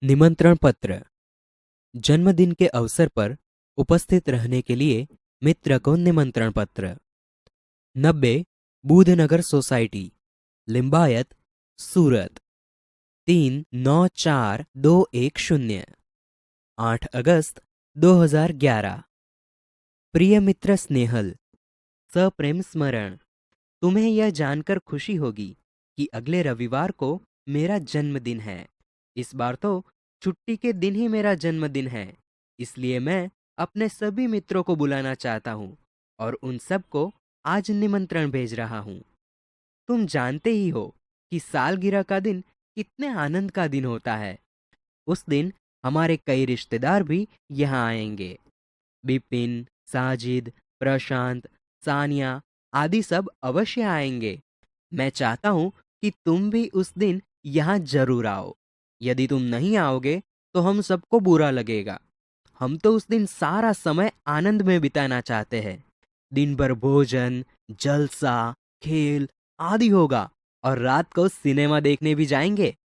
निमंत्रण पत्र। जन्मदिन के अवसर पर उपस्थित रहने के लिए मित्र को निमंत्रण पत्र। 90 बूधनगर सोसाइटी, लिंबायत, सूरत 394210। 8 अगस्त 2011। प्रिय मित्र स्नेहल, सप्रेम स्मरण। तुम्हें यह जानकर खुशी होगी कि अगले रविवार को मेरा जन्मदिन है। इस बार तो छुट्टी के दिन ही मेरा जन्मदिन है, इसलिए मैं अपने सभी मित्रों को बुलाना चाहता हूँ और उन सबको आज निमंत्रण भेज रहा हूँ। तुम जानते ही हो कि सालगिरह का दिन कितने आनंद का दिन होता है। उस दिन हमारे कई रिश्तेदार भी यहाँ आएंगे। बिपिन, साजिद, प्रशांत, सानिया आदि सब अवश्य आएंगे। मैं चाहता हूँ कि तुम भी उस दिन यहाँ जरूर आओ। यदि तुम नहीं आओगे तो हम सबको बुरा लगेगा। हम तो उस दिन सारा समय आनंद में बिताना चाहते हैं। दिन भर भोजन, जलसा, खेल आदि होगा और रात को सिनेमा देखने भी जाएंगे।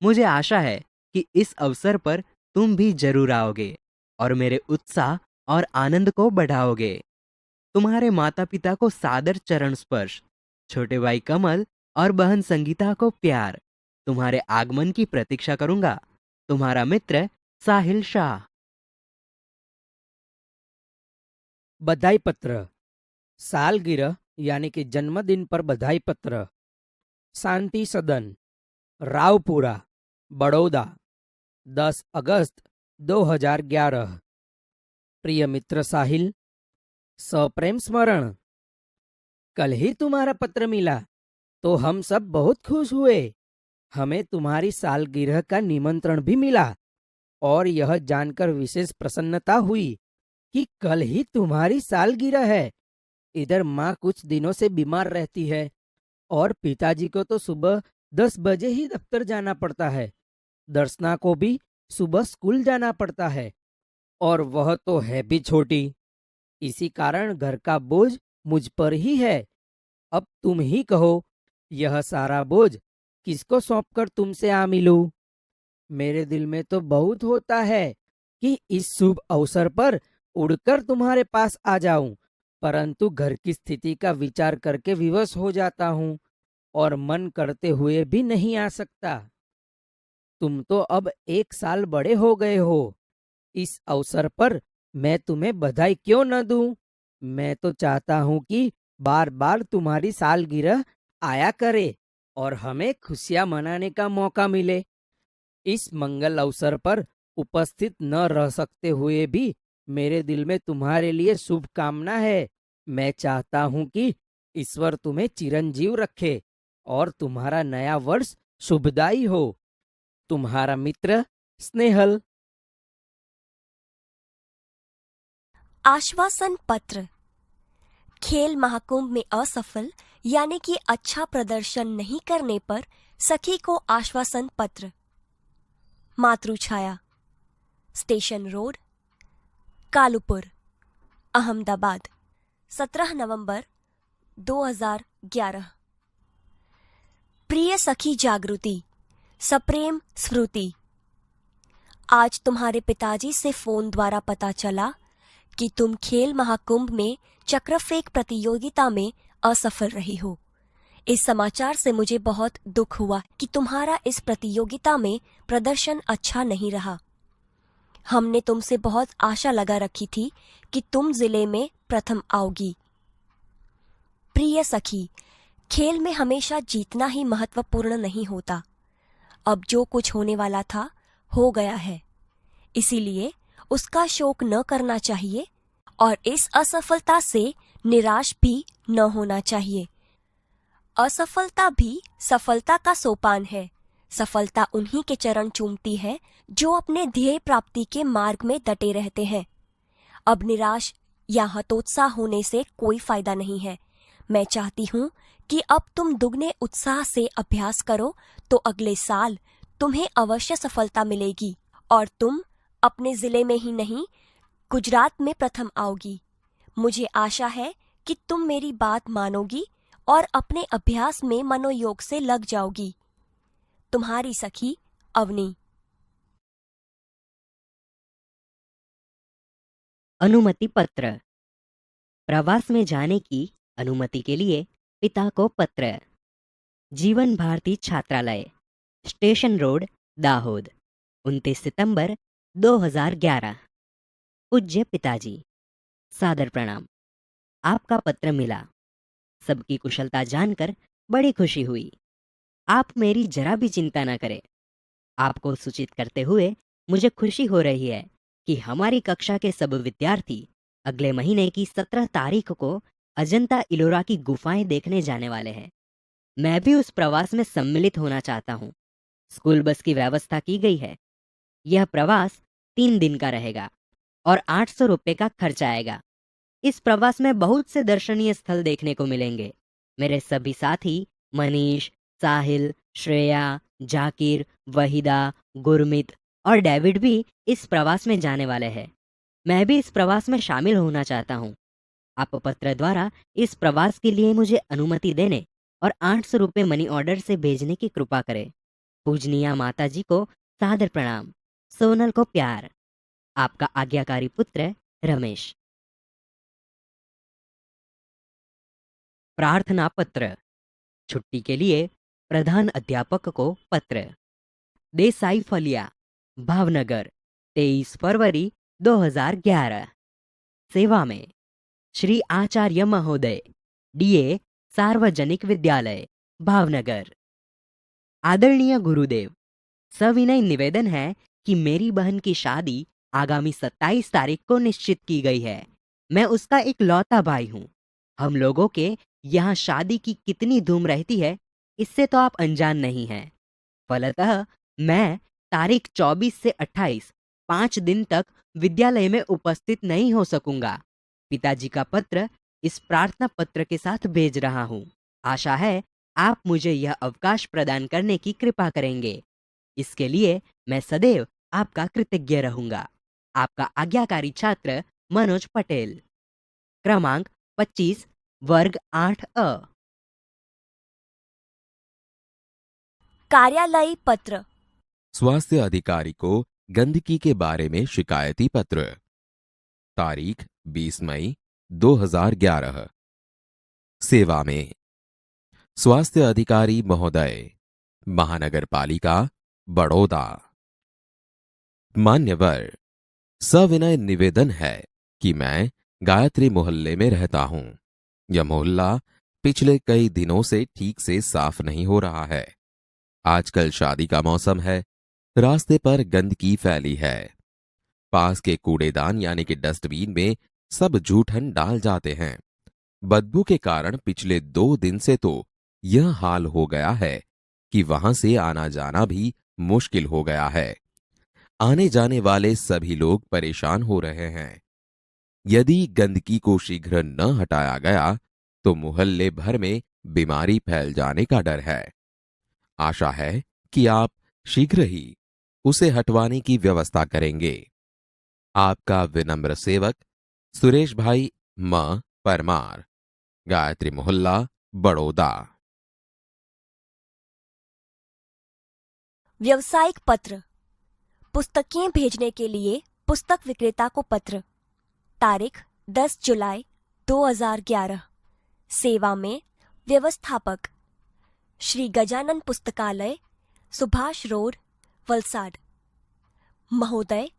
मुझे आशा है कि इस अवसर पर तुम भी जरूर आओगे और मेरे उत्साह और आनंद को बढ़ाओगे। तुम्हारे माता पिता को सादर चरण स्पर्श। छोटे भाई कमल और बहन संगीता को प्यार। तुम्हारे आगमन की प्रतीक्षा करूंगा। तुम्हारा मित्र साहिल शाह। बधाई पत्र। सालगिरह यानी कि जन्मदिन पर बधाई पत्र। शांति सदन, रावपुरा, बड़ौदा, 10 अगस्त 2011। प्रिय मित्र साहिल, सप्रेम स्मरण। कल ही तुम्हारा पत्र मिला तो हम सब बहुत खुश हुए। हमें तुम्हारी सालगिरह का निमंत्रण भी मिला और यह जानकर विशेष प्रसन्नता हुई कि कल ही तुम्हारी सालगिरह है। इधर माँ कुछ दिनों से बीमार रहती है और पिताजी को तो सुबह 10 बजे ही दफ्तर जाना पड़ता है। दर्शना को भी सुबह स्कूल जाना पड़ता है और वह तो है भी छोटी। इसी कारण घर का बोझ मुझ पर ही है। अब तुम ही कहो, यह सारा बोझ किसको सौंपकर तुमसे आ मिलूं? मेरे दिल में तो बहुत होता है कि इस शुभ अवसर पर उड़कर तुम्हारे पास आ जाऊं, परंतु घर की स्थिति का विचार करके विवश हो जाता हूं और मन करते हुए भी नहीं आ सकता। तुम तो अब 1 साल बड़े हो गए हो। इस अवसर पर मैं तुम्हें बधाई क्यों न दूं? मैं तो चाहता हूं कि बार बार तुम्हारी सालगिरह आया करे और हमें खुशियां मनाने का मौका मिले। इस मंगल अवसर पर उपस्थित न रह सकते हुए भी मेरे दिल में तुम्हारे लिए शुभकामना है। मैं चाहता हूं कि ईश्वर तुम्हें चिरंजीव रखे और तुम्हारा नया वर्ष शुभदायी हो। तुम्हारा मित्र स्नेहल। आश्वासन पत्र। खेल महाकुंभ में असफल यानी कि अच्छा प्रदर्शन नहीं करने पर सखी को आश्वासन पत्र। मातृछाया, स्टेशन रोड, कालूपुर, अहमदाबाद, 17 नवंबर 2011। प्रिय सखी जागृति, सप्रेम स्मृति। आज तुम्हारे पिताजी से फोन द्वारा पता चला कि तुम खेल महाकुंभ में चक्र फेंक प्रतियोगिता में असफल रही हो। इस समाचार से मुझे बहुत दुख हुआ कि तुम्हारा इस प्रतियोगिता में प्रदर्शन अच्छा नहीं रहा। हमने तुमसे बहुत आशा लगा रखी थी कि तुम जिले में प्रथम आओगी। प्रिय सखी, खेल में हमेशा जीतना ही महत्वपूर्ण नहीं होता। अब जो कुछ होने वाला था हो गया है, इसीलिए उसका शोक न करना चाहिए और इस असफलता से निराश भी न होना चाहिए। असफलता भी सफलता का सोपान है। सफलता उन्हीं के चरण चूमती है जो अपने ध्येय प्राप्ति के मार्ग में डटे रहते हैं। अब निराश या हतोत्साह होने से कोई फायदा नहीं है। मैं चाहती हूँ कि अब तुम दुगने उत्साह से अभ्यास करो तो अगले साल तुम्हें अवश्य सफलता मिलेगी और तुम अपने जिले में ही नहीं गुजरात में प्रथम आओगी। मुझे आशा है कि तुम मेरी बात मानोगी और अपने अभ्यास में मनोयोग से लग जाओगी। तुम्हारी सखी अवनी। अनुमति पत्र। प्रवास में जाने की अनुमति के लिए पिता को पत्र। जीवन भारती छात्रालय, स्टेशन रोड, दाहोद, 29 सितंबर 2011। पूज्य पिताजी, सादर प्रणाम। आपका पत्र मिला। सबकी कुशलता जानकर बड़ी खुशी हुई। आप मेरी जरा भी चिंता न करें। आपको सूचित करते हुए मुझे खुशी हो रही है कि हमारी कक्षा के सब विद्यार्थी अगले महीने की 17 तारीख को अजंता इलोरा की गुफाएं देखने जाने वाले हैं। मैं भी उस प्रवास में सम्मिलित होना चाहता हूँ। स्कूल बस की व्यवस्था की गई है। यह प्रवास 3 दिन का रहेगा और 800 रुपये का खर्च आएगा। इस प्रवास में बहुत से दर्शनीय स्थल देखने को मिलेंगे। मेरे सभी साथी मनीष, साहिल, श्रेया, जाकिर, वहीदा, गुरमीत और डेविड भी इस प्रवास में जाने वाले हैं। मैं भी इस प्रवास में शामिल होना चाहता हूँ। आप पत्र द्वारा इस प्रवास के लिए मुझे अनुमति देने और 800 रुपये मनी ऑर्डर से भेजने की कृपा करें। पूजनीय माता जी को सादर प्रणाम। सोनल को प्यार। आपका आज्ञाकारी पुत्र रमेश। प्रार्थना पत्र। छुट्टी के लिए प्रधान अध्यापक को पत्र। देसाई फलिया, भावनगर, 23 फरवरी 2011। सेवा में श्री आचार्य महोदय, डीए, सार्वजनिक विद्यालय, भावनगर। आदरणीय गुरुदेव, सविनय निवेदन है कि मेरी बहन की शादी आगामी 27 तारीख को निश्चित की गई है। मैं उसका एक लौता भाई हूँ। हम लोगों के यहाँ शादी की कितनी धूम रहती है, इससे तो आप अनजान नहीं हैं। फलतः मैं तारीख 24 से 28, 5 दिन तक विद्यालय में उपस्थित नहीं हो सकूंगा। पिताजी का पत्र इस प्रार्थना पत्र के साथ भेज रहा हूँ। आशा है आप मुझे यह अवकाश प्रदान करने की कृपा करेंगे। इसके लिए मैं सदैव आपका कृतज्ञ रहूंगा। आपका आज्ञाकारी छात्र मनोज पटेल। क्रमांक 25, वर्ग 8A। कार्यालयी पत्र। स्वास्थ्य अधिकारी को गंदगी के बारे में शिकायती पत्र। तारीख 20 मई 2011। सेवा में स्वास्थ्य अधिकारी महोदय, महानगर पालिका, बड़ौदा। मान्यवर, सविनय निवेदन है कि मैं गायत्री मोहल्ले में रहता हूं। यह मोहल्ला पिछले कई दिनों से ठीक से साफ नहीं हो रहा है। आजकल शादी का मौसम है। रास्ते पर गंदगी फैली है। पास के कूड़ेदान यानी कि डस्टबिन में सब जूठन डाल जाते हैं। बदबू के कारण पिछले 2 दिन से तो यह हाल हो गया है कि वहां से आना जाना भी मुश्किल हो गया है। आने जाने वाले सभी लोग परेशान हो रहे हैं। यदि गंदगी को शीघ्र न हटाया गया तो मोहल्ले भर में बीमारी फैल जाने का डर है। आशा है कि आप शीघ्र ही उसे हटवाने की व्यवस्था करेंगे। आपका विनम्र सेवक सुरेश भाई म परमार, गायत्री मोहल्ला, बड़ौदा। व्यवसायिक पत्र। पुस्तकें भेजने के लिए पुस्तक विक्रेता को पत्र। तारीख 10 जुलाई 2011। सेवा में व्यवस्थापक श्री गजानन पुस्तकालय, सुभाष रोड, वलसाड। महोदय,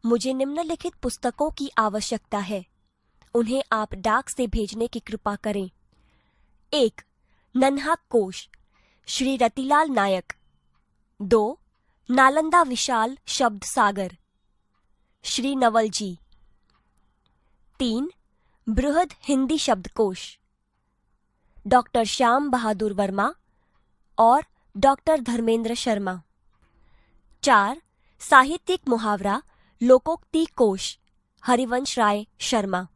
मुझे निम्नलिखित पुस्तकों की आवश्यकता है। उन्हें आप डाक से भेजने की कृपा करें। 1. नन्हा कोश, श्री रतिलाल नायक। 2. नालंदा विशाल शब्द सागर, श्री नवल जी। 3. बृहद हिंदी शब्दकोश, डॉक्टर श्याम बहादुर वर्मा और डॉक्टर धर्मेंद्र शर्मा। 4. साहित्यिक मुहावरा लोकोक्ति कोश, हरिवंश राय शर्मा।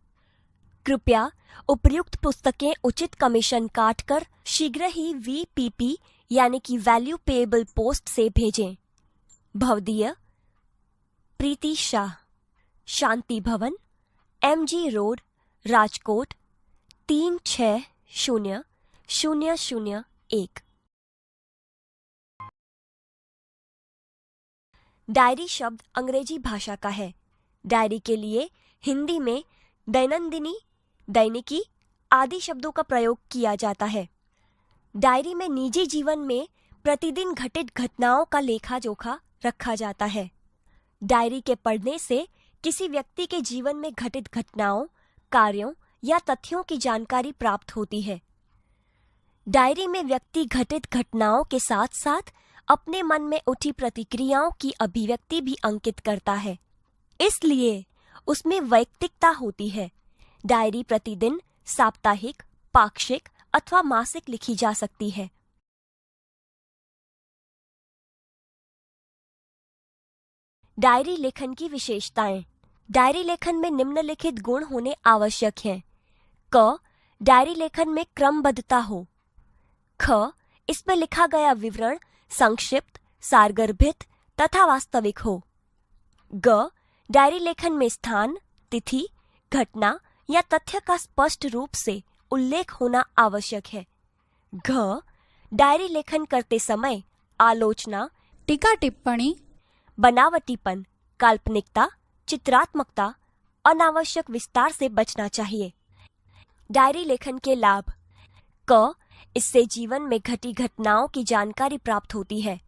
कृपया उपर्युक्त पुस्तकें उचित कमीशन काटकर शीघ्र ही VPP यानी कि वैल्यू पेएबल पोस्ट से भेजें। भवदीय प्रीति शाह, शांति भवन, MG रोड, राजकोट, 360001। डायरी शब्द अंग्रेजी भाषा का है। डायरी के लिए हिंदी में दैनंदिनी, दैनिकी आदि शब्दों का प्रयोग किया जाता है। डायरी में निजी जीवन में प्रतिदिन घटित घटनाओं का लेखा जोखा रखा जाता है। डायरी के पढ़ने से किसी व्यक्ति के जीवन में घटित घटनाओं, कार्यों या तथ्यों की जानकारी प्राप्त होती है। डायरी में व्यक्ति घटित घटनाओं के साथ साथ अपने मन में उठी प्रतिक्रियाओं की अभिव्यक्ति भी अंकित करता है, इसलिए उसमें वैयक्तिकता होती है। डायरी प्रतिदिन, साप्ताहिक, पाक्षिक अथवा मासिक लिखी जा सकती है। डायरी लेखन की विशेषताएं। डायरी लेखन में निम्नलिखित गुण होने आवश्यक हैं। क, डायरी लेखन में क्रमबद्धता हो। ख, इसमें लिखा गया विवरण संक्षिप्त, सारगर्भित तथा वास्तविक हो। ग, डायरी लेखन में स्थान, तिथि, घटना या तथ्य का स्पष्ट रूप से उल्लेख होना आवश्यक है। घ, डायरी लेखन करते समय आलोचना, टीका टिप्पणी, बनावटीपन, काल्पनिकता, चित्रात्मकता, अनावश्यक विस्तार से बचना चाहिए। डायरी लेखन के लाभ। क, इससे जीवन में घटी घटनाओं की जानकारी प्राप्त होती है।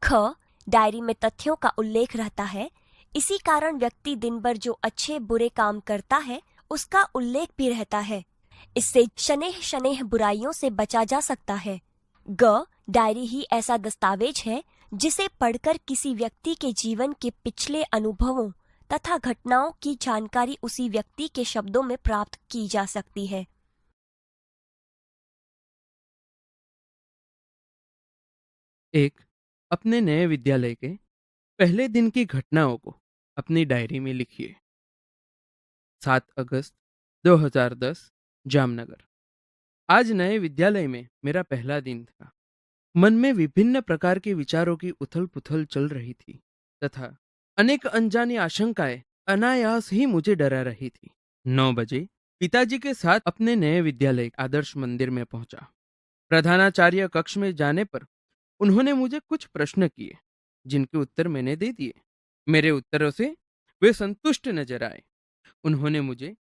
ख, डायरी में तथ्यों का उल्लेख रहता है, इसी कारण व्यक्ति दिन भर जो अच्छे बुरे काम करता है उसका उल्लेख भी रहता है। इससे शनेह शनेह बुराइयों से बचा जा सकता है। ग, डायरी ही ऐसा दस्तावेज है जिसे पढ़कर किसी व्यक्ति के जीवन के पिछले अनुभवों तथा घटनाओं की जानकारी उसी व्यक्ति के शब्दों में प्राप्त की जा सकती है। एक, अपने नए विद्यालय के पहले दिन की घटनाओं को अपनी डायरी में लिखिए। 7 अगस्त 2010, जामनगर। आज नए विद्यालय में मेरा पहला दिन था। मन में विभिन्न प्रकार के विचारों की उथल पुथल चल रही थी तथा अनेक अनजानी आशंकाएं अनायास ही मुझे डरा रही थी। 9 बजे पिताजी के साथ अपने नए विद्यालय आदर्श मंदिर में पहुंचा। प्रधानाचार्य कक्ष में जाने पर उन्होंने मुझे कुछ प्रश्न किए जिनके उत्तर मैंने दे दिए। मेरे उत्तरों से वे संतुष्ट नजर आए। उन्होंने मुझे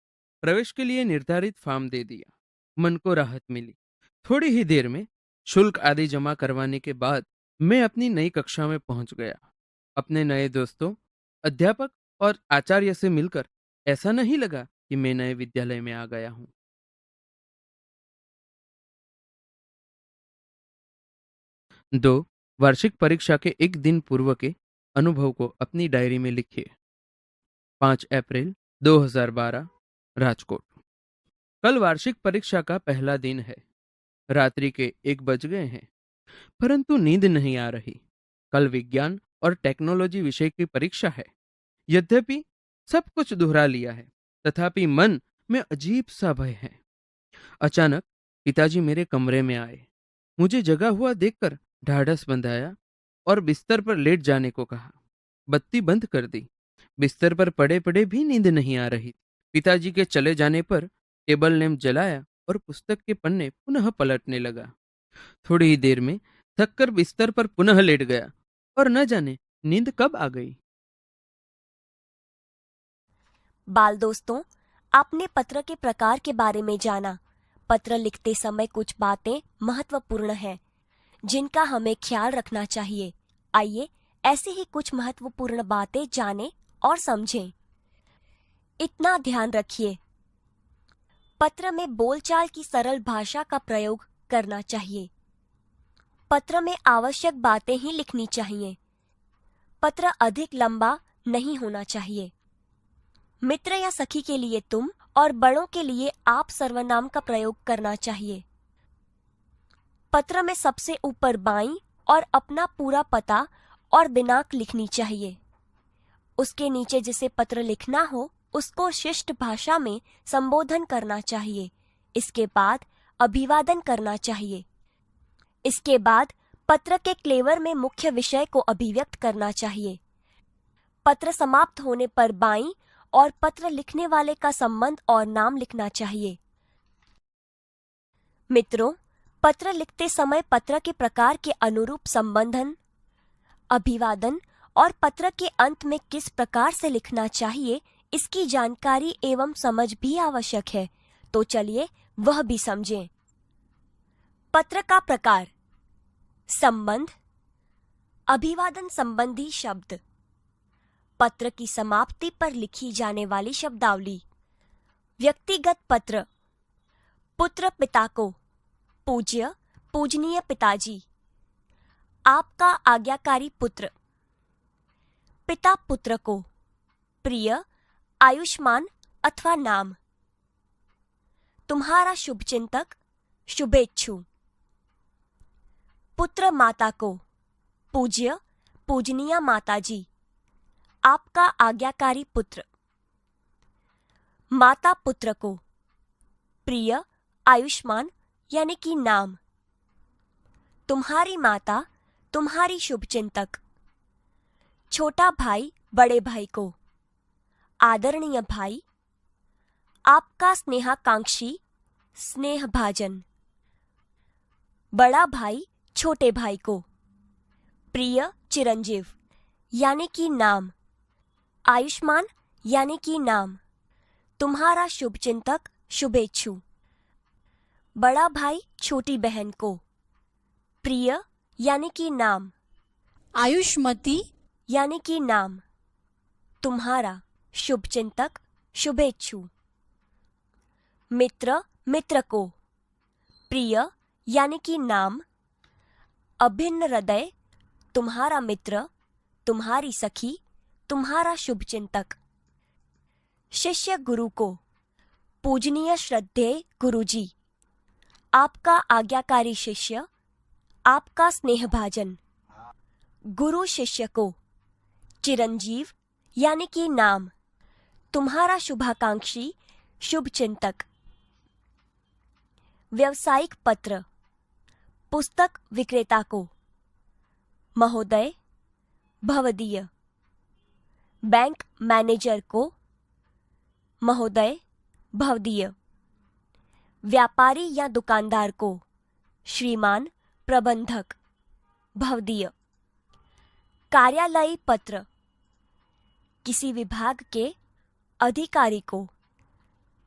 प्रवेश के लिए निर्धारित फॉर्म दे दिया। मन को राहत मिली। थोड़ी ही देर में शुल्क आदि जमा करवाने के बाद मैं अपनी नई कक्षा में पहुंच गया। अपने नए दोस्तों, अध्यापक और आचार्य से मिलकर ऐसा नहीं लगा कि मैं नए विद्यालय में आ गया हूं। 2, वार्षिक परीक्षा के एक दिन पूर्व के अनुभव को अपनी डायरी में लिखिए। 5 अप्रैल 2012, राजकोट। कल वार्षिक परीक्षा का पहला दिन है। रात्रि के 1 बज गए हैं, परंतु नींद नहीं आ रही। कल विज्ञान और टेक्नोलॉजी विषय की परीक्षा है। यद्यपि सब कुछ दोहरा लिया है, तथापि मन में अजीब सा भय है। अचानक पिताजी मेरे कमरे में आए। मुझे जगा हुआ देखकर ढाढ़स बंधाया और बिस्तर पर लेट जाने को कहा। बत्ती बंद कर दी। बिस्तर पर पड़े पड़े भी नींद नहीं आ रही। पिताजी के चले जाने पर टेबल लैंप जलाया और पुस्तक के पन्ने पुनः पलटने लगा। थोड़ी ही देर में थककर बिस्तर पर पुनः लेट गया और न जाने नींद कब आ गई। बाल दोस्तों, आपने पत्र के प्रकार के बारे में जाना। पत्र लिखते समय कुछ बातें महत्वपूर्ण हैं जिनका हमें ख्याल रखना चाहिए। आइए ऐसी ही कुछ महत्वपूर्ण बातें जानें और समझें। इतना ध्यान रखिए, पत्र में बोलचाल की सरल भाषा का प्रयोग करना चाहिए। पत्र में आवश्यक बातें ही लिखनी चाहिए। पत्र अधिक लंबा नहीं होना चाहिए। मित्र या सखी के लिए तुम और बड़ों के लिए आप सर्वनाम का प्रयोग करना चाहिए। पत्र में सबसे ऊपर बाईं और अपना पूरा पता और दिनांक लिखनी चाहिए। उसके नीचे जिसे पत्र लिखना हो उसको शिष्ट भाषा में संबोधन करना चाहिए। इसके बाद अभिवादन करना चाहिए। इसके बाद पत्र के क्लेवर में मुख्य विषय को अभिव्यक्त करना चाहिए। पत्र समाप्त होने पर बाईं और पत्र लिखने वाले का संबंध और नाम लिखना चाहिए। मित्रों, पत्र लिखते समय पत्र के प्रकार के अनुरूप संबंधन, अभिवादन और पत्र के अंत में किस प्रकार से लिखना चाहिए इसकी जानकारी एवं समझ भी आवश्यक है, तो चलिए वह भी समझें। पत्र का प्रकार। संबंध, अभिवादन संबंधी शब्द, पत्र की समाप्ति पर लिखी जाने वाली शब्दावली। व्यक्तिगत पत्र। पुत्र पिता को, पूज्य पूजनीय पिताजी। आपका आज्ञाकारी पुत्र। पिता पुत्र को, प्रिय आयुष्मान अथवा नाम। तुम्हारा शुभचिंतक, शुभेच्छु। पुत्र माता को, पूज्य पूजनीय माताजी। आपका आज्ञाकारी पुत्र। माता पुत्र को, प्रिय आयुष्मान यानी कि नाम। तुम्हारी माता, तुम्हारी शुभचिंतक। छोटा भाई बड़े भाई को, आदरणीय भाई। आपका स्नेहाकांक्षी, स्नेहभाजन। बड़ा भाई छोटे भाई को, प्रिय चिरंजीव यानी कि नाम। आयुष्मान यानी कि नाम। तुम्हारा शुभचिंतक, शुभेच्छु। बड़ा भाई छोटी बहन को, प्रिय यानी कि नाम। आयुष्मती यानी कि नाम। तुम्हारा शुभचिंतक, शुभेच्छु। मित्र मित्र को, प्रिय यानी कि नाम। अभिन्न हृदय, तुम्हारा मित्र, तुम्हारी सखी, तुम्हारा शुभचिंतक। शिष्य गुरु को, पूजनीय श्रद्धेय गुरुजी। आपका आज्ञाकारी शिष्य, आपका स्नेहभाजन। गुरु शिष्य को, चिरंजीव यानी कि नाम। तुम्हारा शुभाकांक्षी, शुभचिंतक। व्यावसायिक पत्र। पुस्तक विक्रेता को, महोदय भवदीय। बैंक मैनेजर को, महोदय भवदीय। व्यापारी या दुकानदार को, श्रीमान प्रबंधक भवदीय। कार्यालयी पत्र। किसी विभाग के अधिकारी को,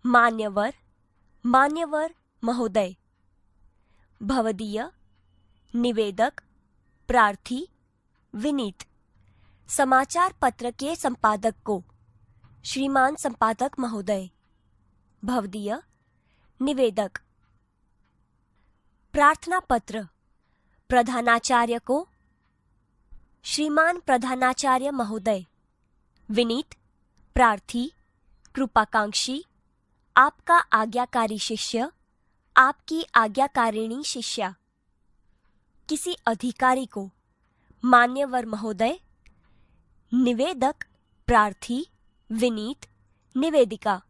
मान्यवर मान्यवर महोदय। भवदीय। निवेदक, प्रार्थी, विनीत। समाचार पत्र के संपादक को, श्रीमान संपादक महोदय। भवदीय। निवेदक। प्रार्थना पत्र। प्रधानाचार्य को, श्रीमान प्रधानाचार्य महोदय। विनीत, प्रार्थी, कृपाकांक्षी। आपका आज्ञाकारी शिष्य, आपकी आज्ञाकारिणी शिष्या। किसी अधिकारी को, मान्यवर महोदय। निवेदक, प्रार्थी, विनीत, निवेदिका।